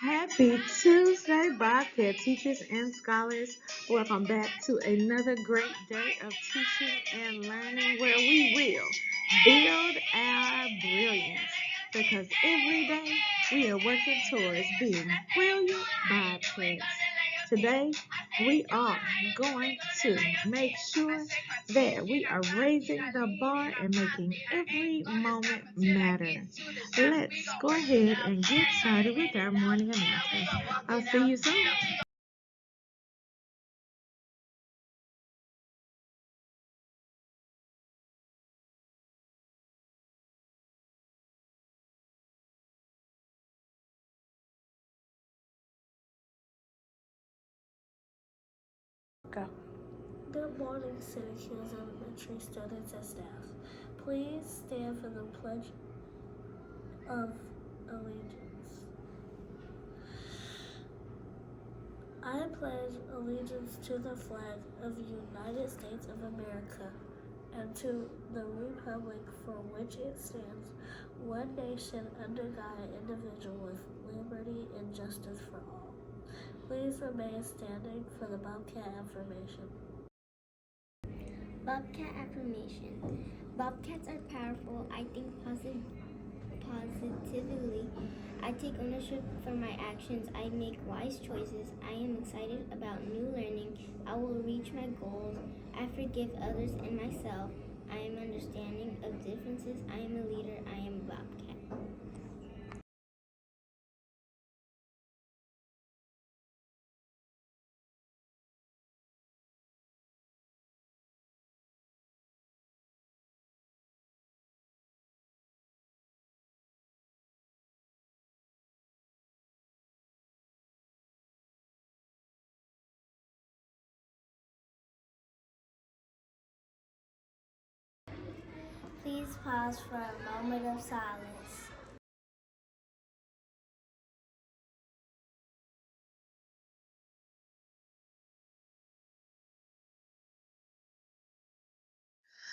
Happy Tuesday, Bobcat teachers and scholars. Welcome back to another great day of teaching and learning where we will build our brilliance. Because every day we are working towards being brilliant Bobcats. Today we are going to make sure that we are raising the bar and making every moment matter. Let's go ahead and get started with our morning announcements. I'll see you soon. Go. Good morning, Scenic Hills Elementary students and staff. Please stand for the Pledge of Allegiance. I pledge allegiance to the flag of the United States of America and to the republic for which it stands, one nation under God, indivisible, with liberty and justice for all. Please remain standing for the Bobcat affirmation. Bobcat affirmation. Bobcats are powerful. I think positively. I take ownership for my actions. I make wise choices. I am excited about new learning. I will reach my goals. I forgive others and myself. I am understanding of differences. I am a leader. I am a Bobcat. Please pause for a moment of silence.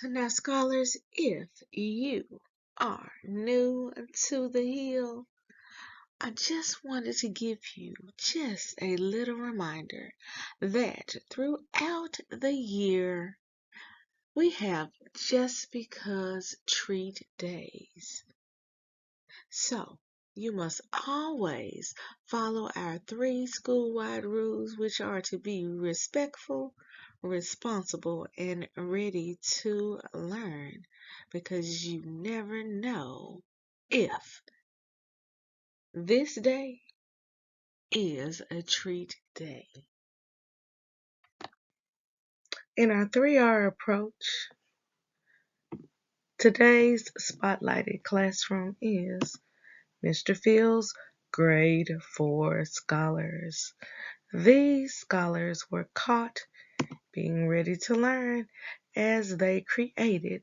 Now, scholars, if you are new to the hill, I just wanted to give you just a little reminder that throughout the year, we have just because treat days. So, you must always follow our 3 school-wide rules, which are to be respectful, responsible, and ready to learn, because you never know if this day is a treat day. In our 3R approach, today's spotlighted classroom is Mr. Field's Grade 4 Scholars. These scholars were caught being ready to learn as they created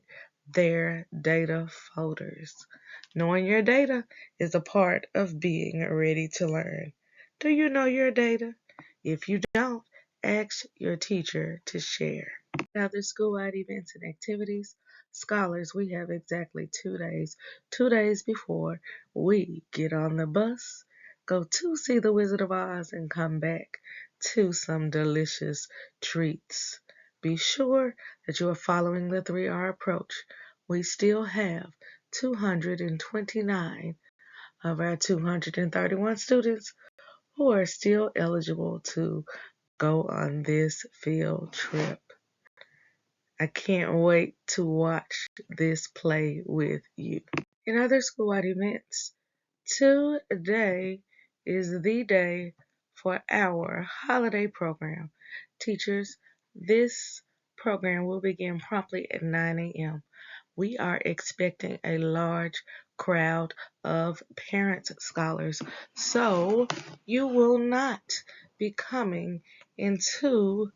their data folders. Knowing your data is a part of being ready to learn. Do you know your data? If you don't, ask your teacher to share. Other school-wide events and activities, scholars, we have exactly 2 days before we get on the bus, go to see the Wizard of Oz and come back to some delicious treats. Be sure that you are following the 3R approach. We still have 229 of our 231 students who are still eligible to go on this field trip. I can't wait to watch this play with you. In other school-wide events, today is the day for our holiday program. Teachers, this program will begin promptly at 9 a.m. We are expecting a large crowd of parents, scholars, so you will not be coming into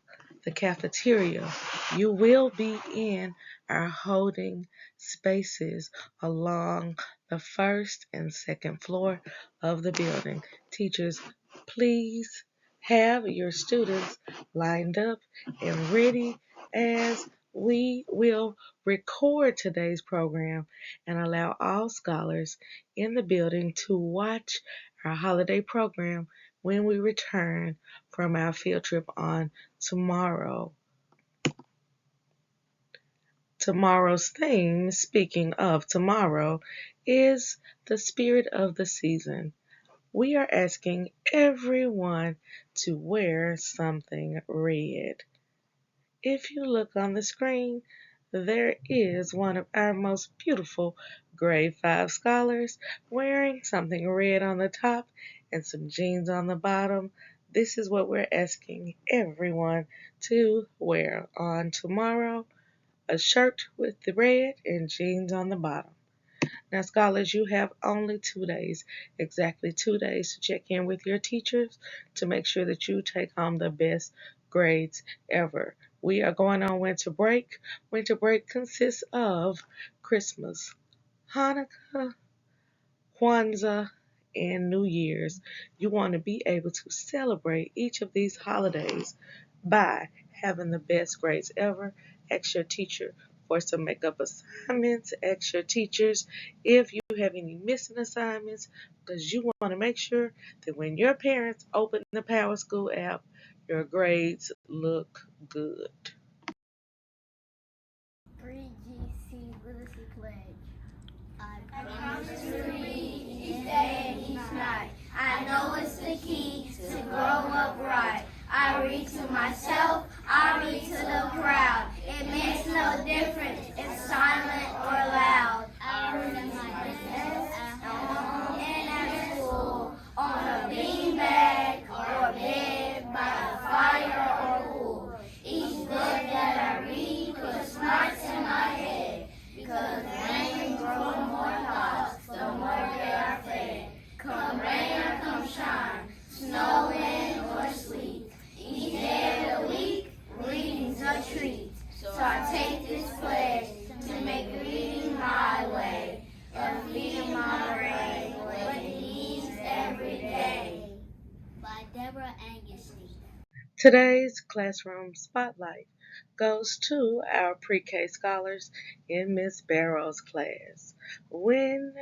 the cafeteria. You will be in our holding spaces along the first and second floor of the building. Teachers, please have your students lined up and ready, as we will record today's program and allow all scholars in the building to watch our holiday program when we return from our field trip on tomorrow. Tomorrow's theme, speaking of tomorrow, is the spirit of the season. We are asking everyone to wear something red. If you look on the screen, there is one of our most beautiful grade 5 scholars wearing something red on the top and some jeans on the bottom. This is what we're asking everyone to wear on tomorrow: a shirt with the red and jeans on the bottom. Now, scholars, you have only 2 days, exactly 2 days to check in with your teachers to make sure that you take home the best grades ever. We are going on winter break. Winter break consists of Christmas, Hanukkah, Kwanzaa, and New Year's. You want to be able to celebrate each of these holidays by having the best grades ever. Ask your teacher for some makeup assignments. Ask your teachers if you have any missing assignments, because you want to make sure that when your parents open the Power School app, your grades look good. 3GC Literacy Pledge. I promise to read each day and each night. I know it's the key to grow up right. I read to myself, I read to the crowd. It makes no difference if silent or loud. I read at my desk, at home, and at school, on a beanbag or bed, by a fire or pool. Each book that I read puts smarts in my head, because rain grows more thoughts, the more they are fed. Come rain or come shine, snow, wind, or sleet, each day of the week, reading's a treat. So I take this pledge to make reading my way, and feeding my brain what it needs every day. By Deborah Angustein. Today's classroom spotlight goes to our pre-K scholars in Miss Barrow's class. When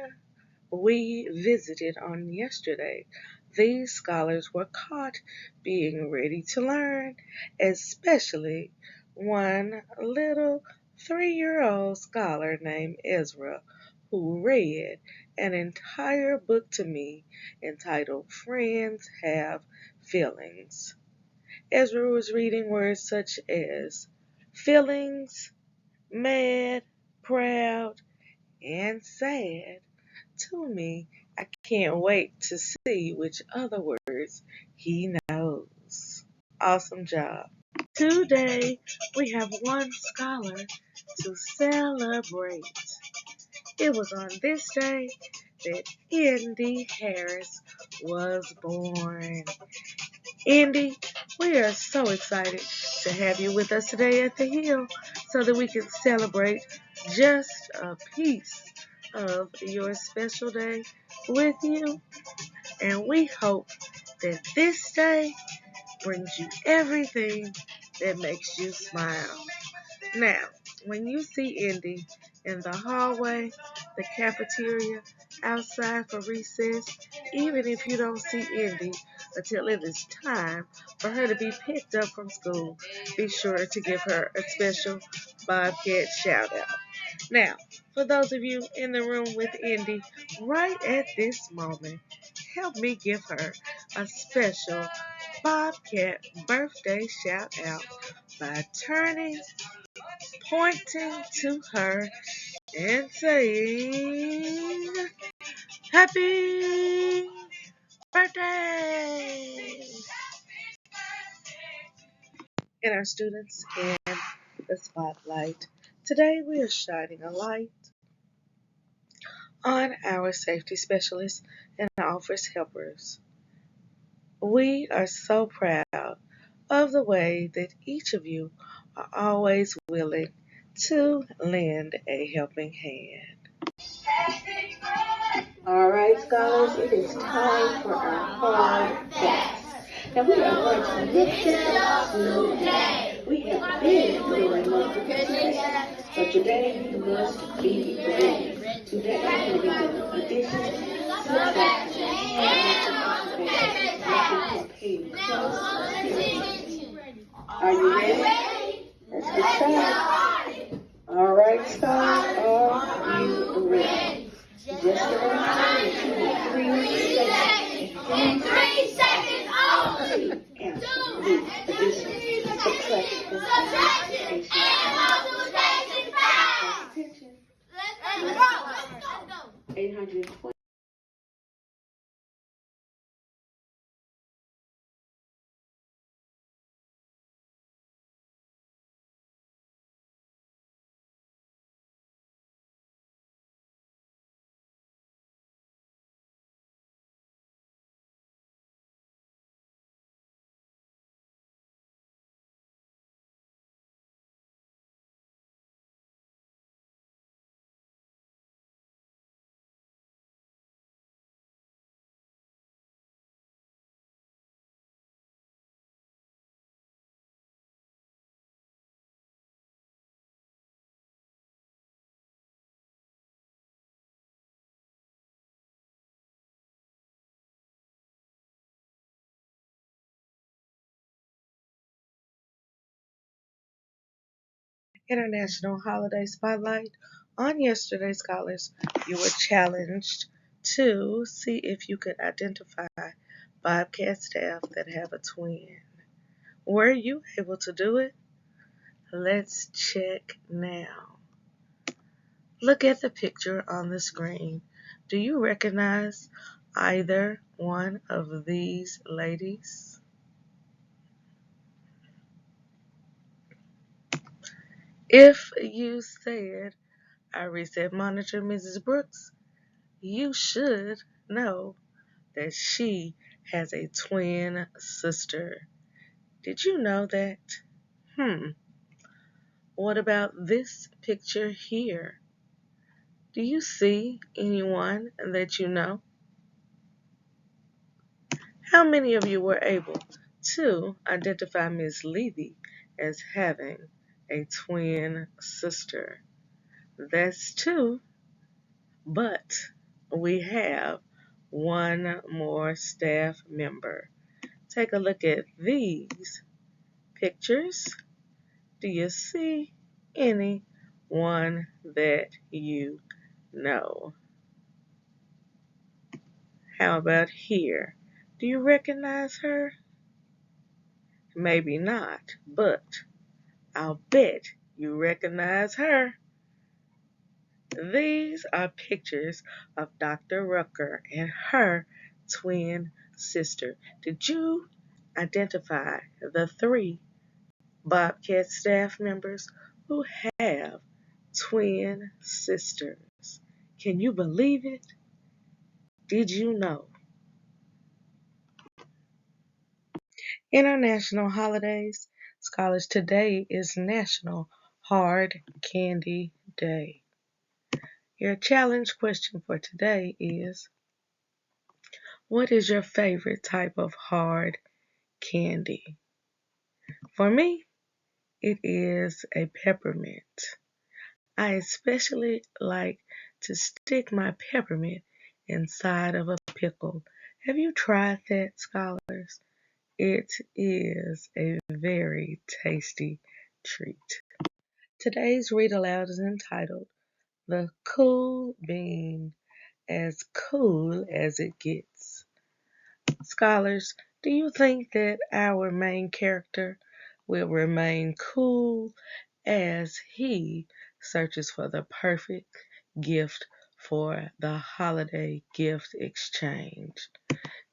we visited on yesterday, these scholars were caught being ready to learn, especially one little 3-year-old scholar named Ezra, who read an entire book to me entitled Friends Have Feelings. Ezra was reading words such as feelings, mad, proud, and sad to me. I can't wait to see which other words he knows. Awesome job. Today we have one scholar to celebrate. It was on this day that Indy Harris was born. Indy, we are so excited to have you with us today at the Hill so that we can celebrate just a piece of your special day with you. And we hope that this day brings you everything that makes you smile. Now, when you see Indy in the hallway, the cafeteria, outside for recess, even if you don't see Indy until it is time for her to be picked up from school, be sure to give her a special Bobcat shout out. Now, for those of you in the room with Indy, right at this moment, help me give her a special Bobcat birthday shout out by pointing to her and saying, Happy birthday! And our students in the spotlight. Today we are shining a light on our safety specialists and office helpers. We are so proud of the way that each of you are always willing to lend a helping hand. All right, scholars, it is time for our hard facts. Now we are going to lift it up today. We have been doing multiplication, so today you must be ready. Today we're going to do addition, Are you ready? Let's get started. All right, stars, are you ready? Just a reminder that you have 3 seconds. In 3 seconds only. Answer, addition, subtraction, and multiplication facts. Attention. Let's go. 820. International Holiday Spotlight. On yesterday's Scholars, you were challenged to see if you could identify Bobcat staff that have a twin. Were you able to do it? Let's check now. Look at the picture on the screen. Do you recognize either one of these ladies? If you said, I reset monitor Mrs. Brooks, you should know that she has a twin sister. Did you know that? What about this picture here? Do you see anyone that you know? How many of you were able to identify Miss Levy as having a twin sister? That's 2, but we have one more staff member. Take a look at these pictures. Do you see anyone that you know? How about here? Do you recognize her? Maybe not, but I'll bet you recognize her. These are pictures of Dr. Rucker and her twin sister. Did you identify the 3 Bobcat staff members who have twin sisters? Can you believe it? Did you know? International holidays. Scholars, today is National Hard Candy Day. Your challenge question for today is, what is your favorite type of hard candy? For me, it is a peppermint. I especially like to stick my peppermint inside of a pickle. Have you tried that, scholars? It is a very tasty treat. Today's Read Aloud is entitled, The Cool Bean, as cool as it gets. Scholars, do you think that our main character will remain cool as he searches for the perfect gift for the holiday gift exchange?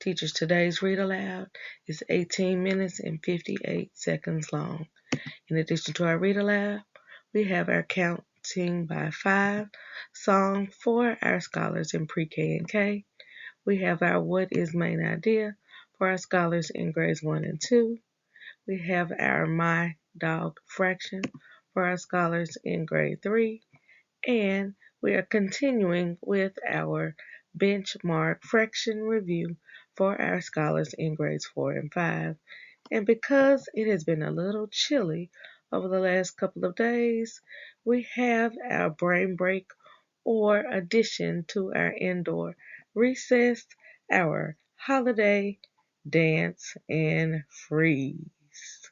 Teachers, today's Read Aloud is 18 minutes and 58 seconds long. In addition to our Read Aloud, we have our Counting by 5 song for our scholars in pre-K and K. We have our What is Main Idea for our scholars in grades 1 and 2. We have our My Dog Fraction for our scholars in grade 3. And we are continuing with our benchmark fraction review for our scholars in grades 4 and 5. And because it has been a little chilly over the last couple of days, we have our brain break or addition to our indoor recess, our holiday dance and freeze.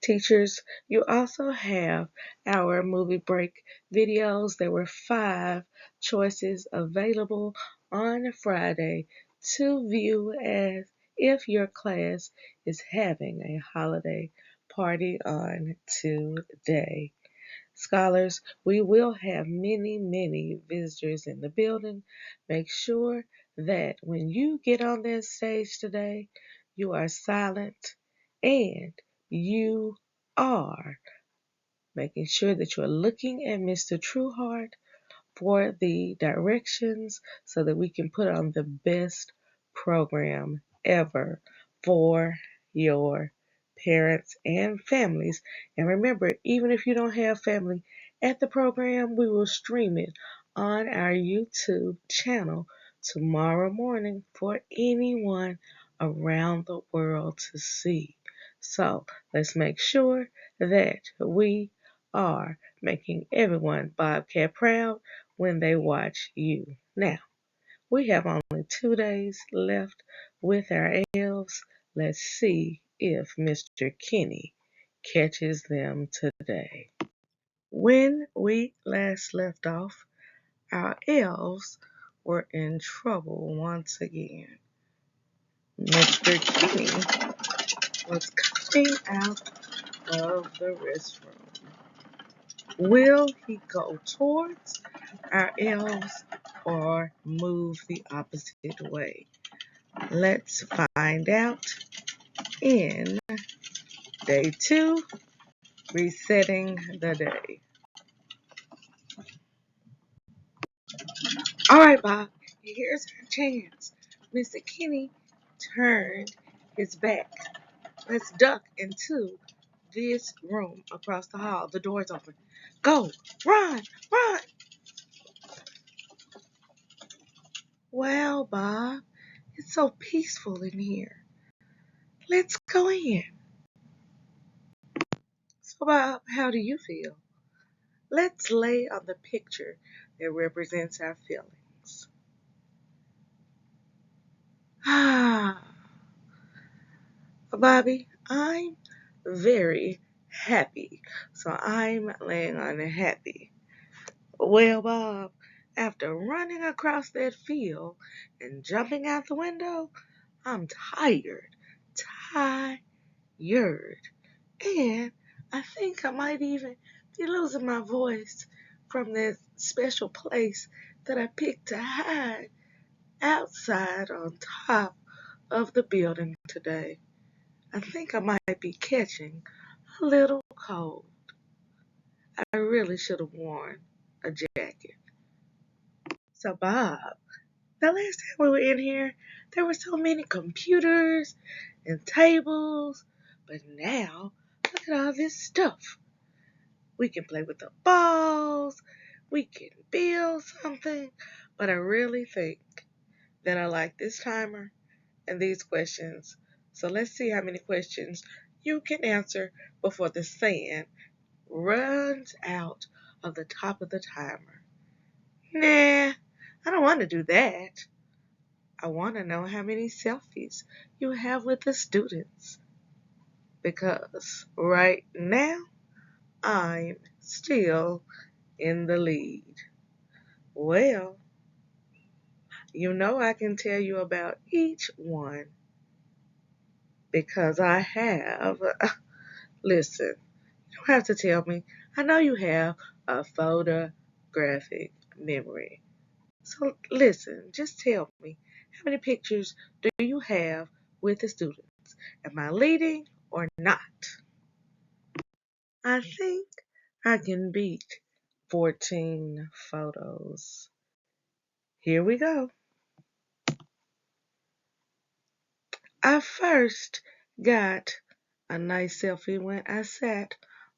Teachers, you also have our movie break videos. There were 5 choices available on Friday to view as if your class is having a holiday party on today. Scholars, we will have many, many visitors in the building. Make sure that when you get on that stage today, you are silent and you are making sure that you are looking at Mr. Trueheart for the directions so that we can put on the best program ever for your parents and families. And remember, even if you don't have family at the program, we will stream it on our YouTube channel tomorrow morning for anyone around the world to see. So let's make sure that we are making everyone Bobcat proud when they watch you. Now, we have only 2 days left with our elves. Let's see if Mr. Kenny catches them today. When we last left off, our elves were in trouble once again. Mr. Kenny was coming out of the restroom. Will he go towards our elves or move the opposite way? Let's find out in day 2, resetting the day. All right, Bob, here's our chance. Mr. Kenny turned his back. Let's duck into this room across the hall. The door's open. Go, run, run. Wow, Bob, it's so peaceful in here. Let's go in. So, Bob, how do you feel? Let's lay on the picture that represents our feelings. Ah, Bobby, I'm very happy. So I'm laying on happy. Well, Bob, after running across that field and jumping out the window, I'm tired. Tired. And I think I might even be losing my voice from that special place that I picked to hide outside on top of the building today. I think I might be catching a little cold. I really should have worn a jacket. So, Bob, the last time we were in here, there were so many computers and tables, but now look at all this stuff. We can play with the balls. We can build something. But I really think that I like this timer and these questions. So let's see how many questions you can answer before the sand runs out of the top of the timer. Nah, I don't want to do that. I want to know how many selfies you have with the students. Because right now, I'm still in the lead. Well, you know I can tell you about each one because I have. Listen, you don't have to tell me. I know you have a photographic memory. So listen, just tell me, how many pictures do you have with the students? Am I leading or not? I think I can beat 14 photos. Here we go. I first got a nice selfie when I sat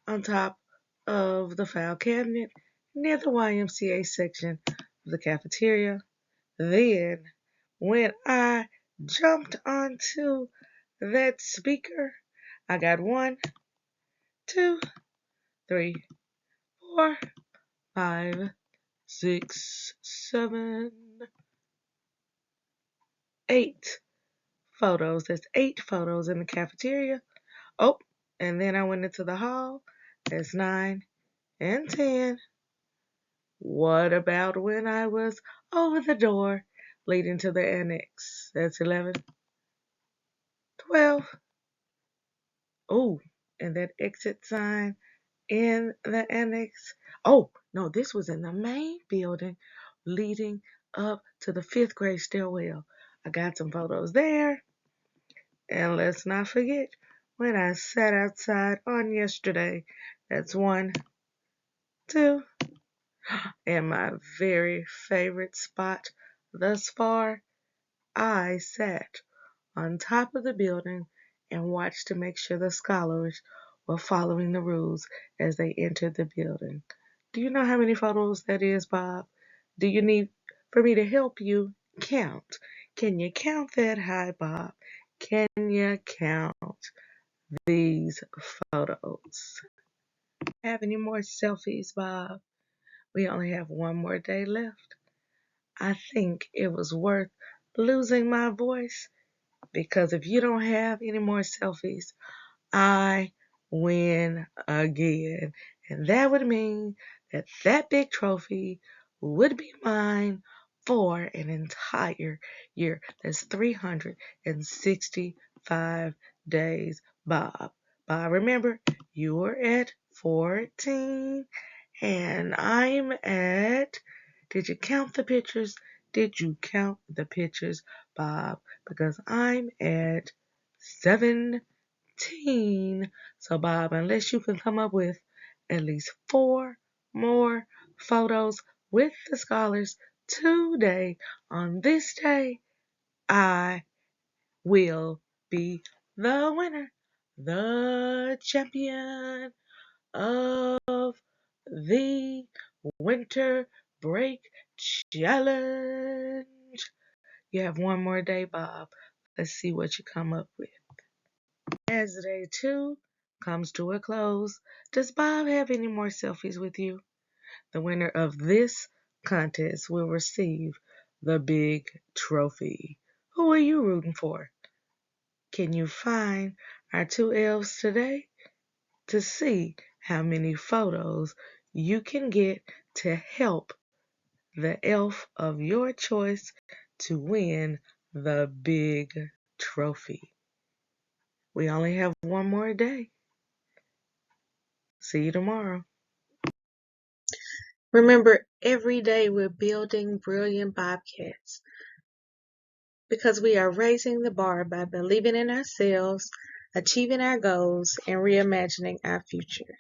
on top of the file cabinet near the YMCA section of the cafeteria. Then, when I jumped onto that speaker, I got 1, 2, 3, 4, 5, 6, 7, 8 photos. That's 8 photos in the cafeteria. Oh, and then I went into the hall. That's 9 and 10. What about when I was over the door leading to the annex? That's 11, 12. Oh, and that exit sign in the annex. Oh, no, this was in the main building leading up to the 5th grade stairwell. I got some photos there. And let's not forget when I sat outside on yesterday. That's 1, 2, and my very favorite spot thus far, I sat on top of the building and watched to make sure the scholars were following the rules as they entered the building. Do you know how many photos that is, Bob? Do you need for me to help you count? Can you count that high, Bob? Can you count these photos? Have any more selfies, Bob? We only have one more day left. I think it was worth losing my voice because if you don't have any more selfies, I win again. And that would mean that that big trophy would be mine for an entire year. That's 365 days, Bob. Bob, remember, you were at 14 and I'm at, did you count the pictures? Did you count the pictures, Bob? Because I'm at 17. So, Bob, unless you can come up with at least 4 more photos with the scholars today, on this day, I will be the winner, the champion of the winter break challenge. You have one more day, Bob. Let's see what you come up with. As day 2 comes to a close, does Bob have any more selfies with you? The winner of this contest will receive the big trophy. Who are you rooting for? Can you find our 2 elves today to see how many photos you can get to help the elf of your choice to win the big trophy? We only have one more day. See you tomorrow. Remember, every day we're building brilliant Bobcats because we are raising the bar by believing in ourselves, achieving our goals, and reimagining our future.